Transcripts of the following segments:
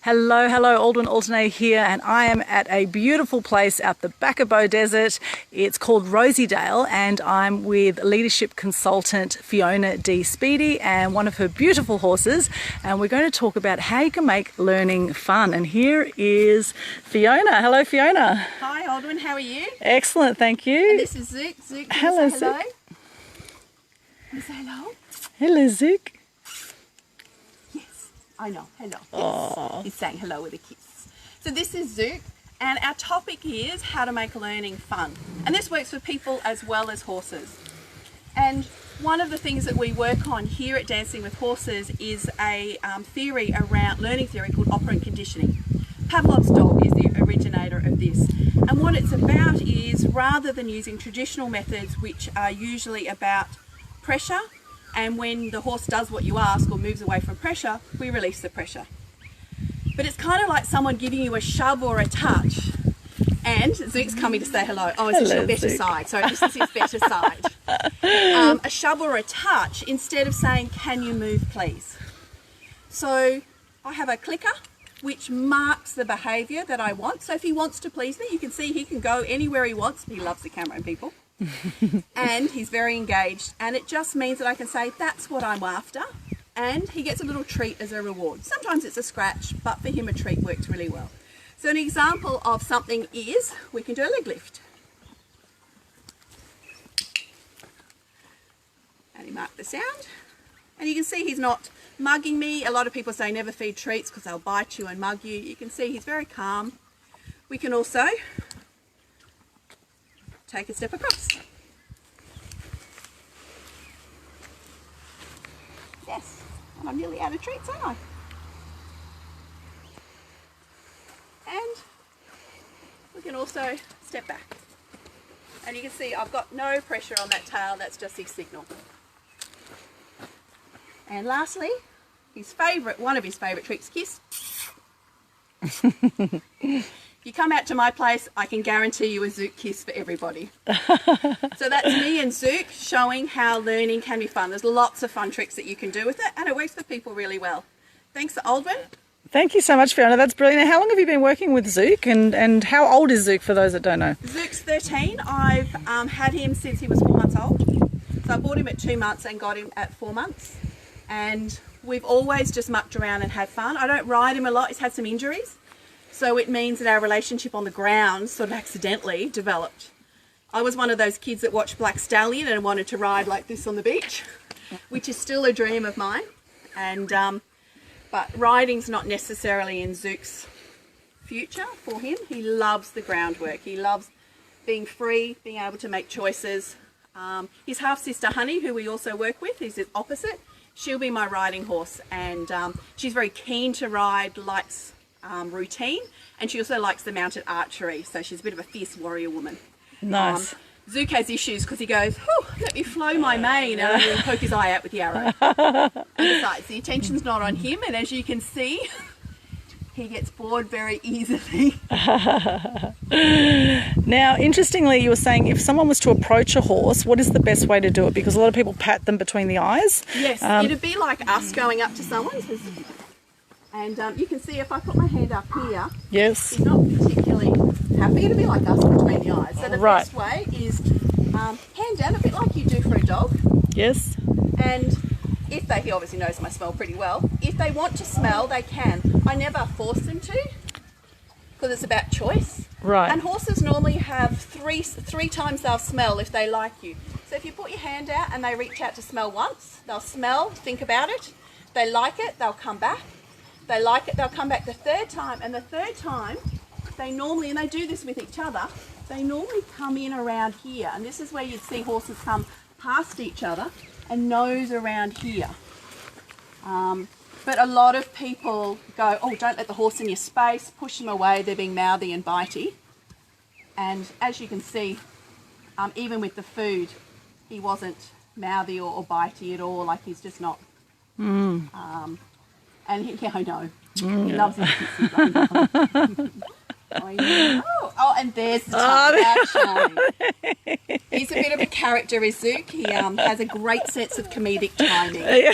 Hello, Aldwyn, Altuney here, and I am at a beautiful place out the Bacabo Desert. It's called Rosiedale, and I'm with leadership consultant Fiona D. Speedie and one of her beautiful horses, and we're going to talk about how you can make learning fun. And here is Fiona. Hello, Fiona. Hi, Aldwyn. How are you? Excellent, thank you. And this is Zook. Zook, can hello, you say hello? Zook. Can you say hello? Hello, Zook. I know, hello. Yes. He's saying hello with a kiss. So this is Zook, and our topic is how to make learning fun. And this works for people as well as horses. And one of the things that we work on here at Dancing with Horses is a theory around learning theory called operant conditioning. Pavlov's dog is the originator of this. And what it's about is, rather than using traditional methods which are usually about pressure, and when the horse does what you ask or moves away from pressure, we release the pressure. But it's kind of like someone giving you a shove or a touch. And Zook's coming to say hello. Oh, it's your better side. Sorry, this is his better side. A shove or a touch instead of saying, can you move please? So I have a clicker which marks the behaviour that I want. So if he wants to please me, you can see he can go anywhere he wants. He loves the camera and people. And he's very engaged, and it just means that I can say that's what I'm after, and he gets a little treat as a reward. Sometimes it's a scratch, but for him a treat works really well. So an example of something is we can do a leg lift, and he marked the sound, and you can see he's not mugging me. A lot of people say never feed treats because they'll bite you and mug you. You can see he's very calm. We can also take a step across. Yes, and I'm nearly out of treats, aren't I? And we can also step back. And you can see I've got no pressure on that tail, that's just his signal. And lastly, one of his favourite tricks, kiss. You come out to my place, I can guarantee you a Zook kiss for everybody. So that's me and Zook showing how learning can be fun. There's lots of fun tricks that you can do with it, and it works for people really well. Thanks, Aldwyn. Thank you so much, Fiona. That's brilliant. How long have you been working with Zook, and how old is Zook for those that don't know? Zook's 13. I've had him since he was 4 months old. So I bought him at 2 months and got him at 4 months. And we've always just mucked around and had fun. I don't ride him a lot. He's had some injuries. So it means that our relationship on the ground sort of accidentally developed. I was one of those kids that watched Black Stallion and wanted to ride like this on the beach, which is still a dream of mine. And but riding's not necessarily in Zook's future for him. He loves the groundwork. He loves being free, being able to make choices. His half-sister Honey, who we also work with, is the opposite. She'll be my riding horse, and she's very keen to ride, likes routine, and she also likes the mounted archery, so she's a bit of a fierce warrior woman. Nice. Zook has issues because he goes, let me flow my mane, and then poke his eye out with the arrow. And besides, the attention's not on him, and as you can see, he gets bored very easily. Now, interestingly, you were saying if someone was to approach a horse, what is the best way to do it? Because a lot of people pat them between the eyes. Yes, it'd be like us going up to someone. And you can see if I put my hand up here, yes, he's not particularly happy. It'd be like us between the eyes. So the best way is hand down, a bit like you do for a dog. Yes. And he obviously knows my smell pretty well. If they want to smell, they can. I never force them to, because it's about choice. Right. And horses normally have three times they'll smell if they like you. So if you put your hand out and they reach out to smell once, they'll smell, think about it. If they like it, they'll come back. If they like it, they'll come back the third time. And the third time, they normally, and they do this with each other, they normally come in around here. And this is where you'd see horses come past each other and nose around here. But a lot of people go, oh, don't let the horse in your space, push them away, they're being mouthy and bitey. And as you can see, even with the food, he wasn't mouthy or bitey at all, like he's just not. And yeah, I know. He loves his kisses. I know. Oh, and there's the tongue. He's a bit of a character, is Zook. He has a great sense of comedic timing.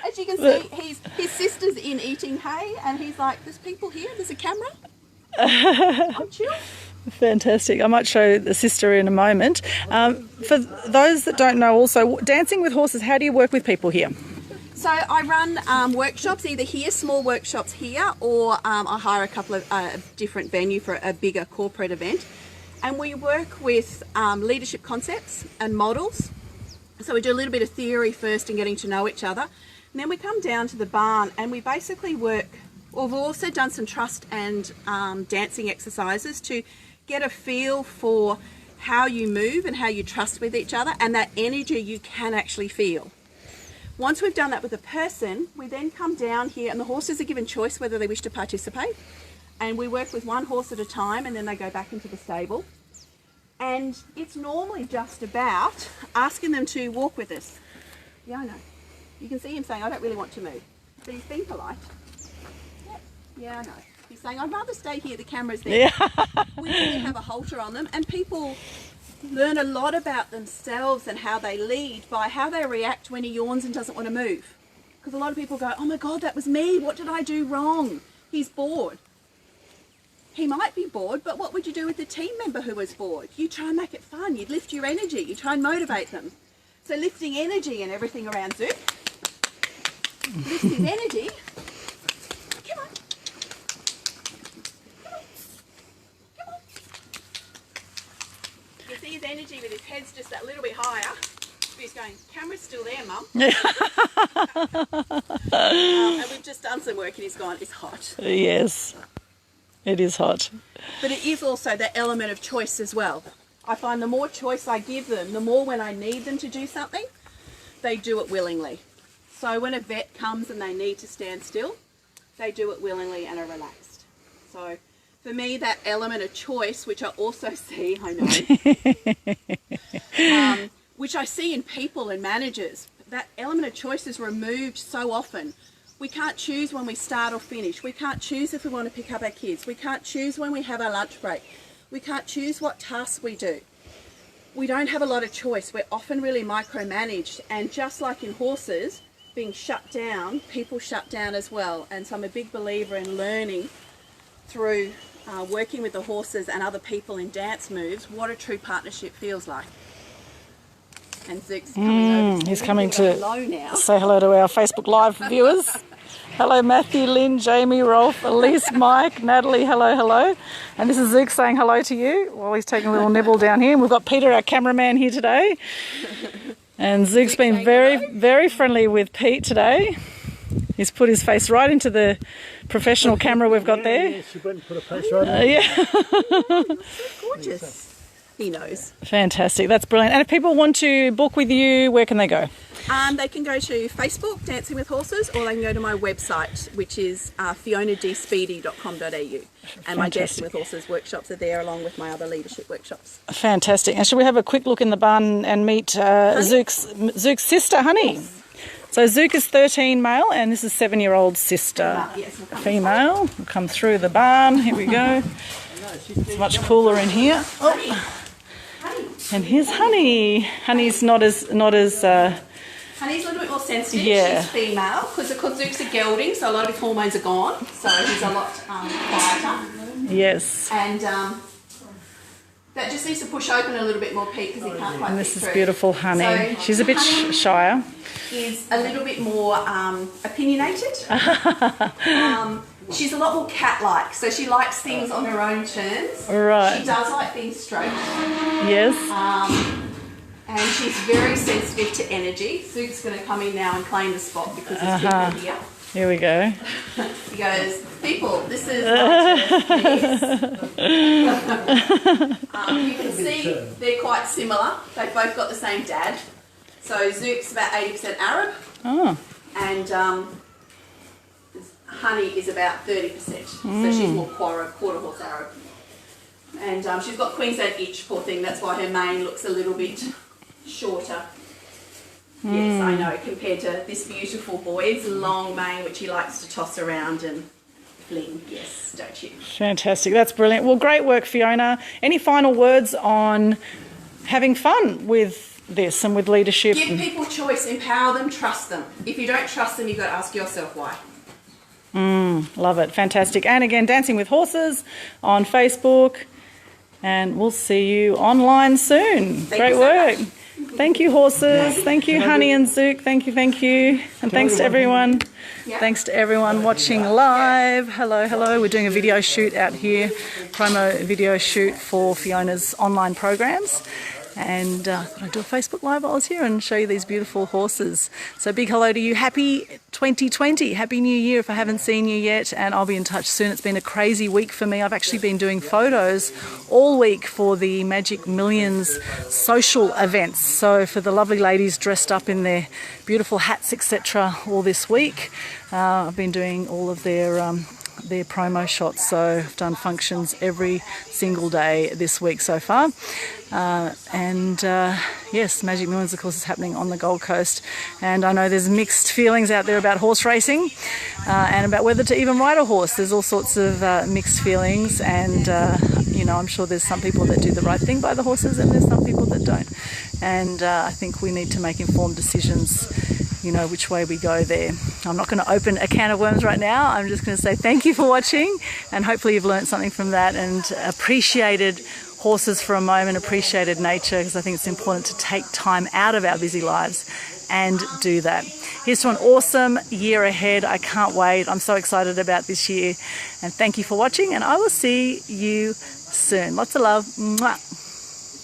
As you can see, his sister's in eating hay, and he's like, "There's people here. There's a camera. I'm chill." Fantastic. I might show the sister in a moment. For those that don't know, also dancing with horses. How do you work with people here? So I run workshops, either here, small workshops here, or I hire a couple of different venue for a bigger corporate event. And we work with leadership concepts and models. So we do a little bit of theory first and getting to know each other. And then we come down to the barn and we basically work, well, we've also done some trust and dancing exercises to get a feel for how you move and how you trust with each other and that energy you can actually feel. Once we've done that with a person, we then come down here and the horses are given choice whether they wish to participate. And we work with one horse at a time and then they go back into the stable. And it's normally just about asking them to walk with us. Yeah, I know. You can see him saying, "I don't really want to move." But he's being polite. Yep. Yeah, I know. He's saying, "I'd rather stay here, the camera's there." Yeah. We really have a halter on them, and people learn a lot about themselves and how they lead by how they react when he yawns and doesn't want to move. Because a lot of people go, "Oh my God, that was me. What did I do wrong? He's bored." He might be bored, but what would you do with the team member who was bored? You try and make it fun. You'd lift your energy. You try and motivate them. So lifting energy and everything around Zook. Lifts his energy. Come on. Come on. Come on. You see his energy with his head's just that little bit higher. He's going, "Camera's still there, Mum." And we've just done some work and he's gone, "It's hot." Yes. It is hot. But it is also that element of choice as well. I find the more choice I give them, the more when I need them to do something, they do it willingly. So when a vet comes and they need to stand still, they do it willingly and are relaxed. So for me, that element of choice, which I also see, I know, which I see in people and managers, that element of choice is removed so often. We can't choose when we start or finish. We can't choose if we want to pick up our kids. We can't choose when we have our lunch break. We can't choose what tasks we do. We don't have a lot of choice. We're often really micromanaged. And just like in horses being shut down, people shut down as well. And so I'm a big believer in learning through working with the horses and other people in dance moves what a true partnership feels like. And Zook's coming over. He's coming to hello now. Say hello to our Facebook Live viewers. Hello, Matthew, Lynn, Jamie, Rolf, Elise, Mike, Natalie, hello, hello. And this is Zook saying hello to you while he's taking a little nibble down here. And we've got Peter, our cameraman, here today. And Zook's been very friendly with Pete today. He's put his face right into the professional camera we've got there. Yeah, she went and put a face right in. Yeah. So gorgeous. He knows. Fantastic. That's brilliant. And if people want to book with you, where can they go? They can go to Facebook, Dancing with Horses, or they can go to my website, which is fionadSpeedie.com.au. And my Dancing with Horses workshops are there, along with my other leadership workshops. Fantastic. And should we have a quick look in the barn and meet Zook's sister, Honey? Yes. So Zook is 13 male, and this is 7-year-old sister. Female. We'll come through the barn. Here we go. It's much cooler in here. Oh. And here's Honey. Honey's not as Honey's a little bit more sensitive. Yeah. She's female because Zook's a gelding, so a lot of his hormones are gone. So he's a lot quieter. Yes. And that just needs to push open a little bit more, Pete, because he can't quite. And this is through. beautiful Honey. So she's a bit shyer. Is a little bit more opinionated. She's a lot more cat-like, so she likes things on her own terms. Right. She does like being stroked. Yes. And she's very sensitive to energy. Zook's going to come in now and claim the spot because there's people here. Here we go. He goes, "People, this is my turn, please." You can see they're quite similar. They've both got the same dad. So Zook's about 80% Arab. Oh. And Honey is about 30%. So she's more quarter horse Arab. And she's got Queensland itch, poor thing. That's why her mane looks a little bit shorter. Yes, I know, compared to this beautiful boy's long mane, which he likes to toss around and fling. Yes, don't you? Fantastic. That's brilliant. Well, great work, Fiona. Any final words on having fun with this and with leadership. Give people choice, empower them, trust them. If you don't trust them, you've got to ask yourself why. Love it. Fantastic. And again, Dancing with Horses on Facebook. And we'll see you online soon. Great work. Thank you, horses. Thank you, Honey and Zook. Thank you, thank you. And thanks to everyone. Thanks to everyone watching live. Hello, hello. We're doing a video shoot out here, promo video shoot for Fiona's online programs. And I'll do a Facebook Live while I was here and show you these beautiful horses. So big hello to you. Happy 2020. Happy New Year if I haven't seen you yet. And I'll be in touch soon. It's been a crazy week for me. I've actually been doing photos all week for the Magic Millions social events. So for the lovely ladies dressed up in their beautiful hats, etc. all this week. I've been doing all of their promo shots, so I've done functions every single day this week so far. Yes, Magic Millions of course is happening on the Gold Coast, and I know there's mixed feelings out there about horse racing and about whether to even ride a horse. There's all sorts of mixed feelings, and you know, I'm sure there's some people that do the right thing by the horses and there's some people that don't, and I think we need to make informed decisions, you know, which way we go there. I'm not going to open a can of worms right now. I'm just going to say thank you for watching, and hopefully you've learned something from that and appreciated horses for a moment, appreciated nature, because I think it's important to take time out of our busy lives and do that. Here's to an awesome year ahead. I can't wait. I'm so excited about this year, and thank you for watching, and I will see you soon. Lots of love. Mwah.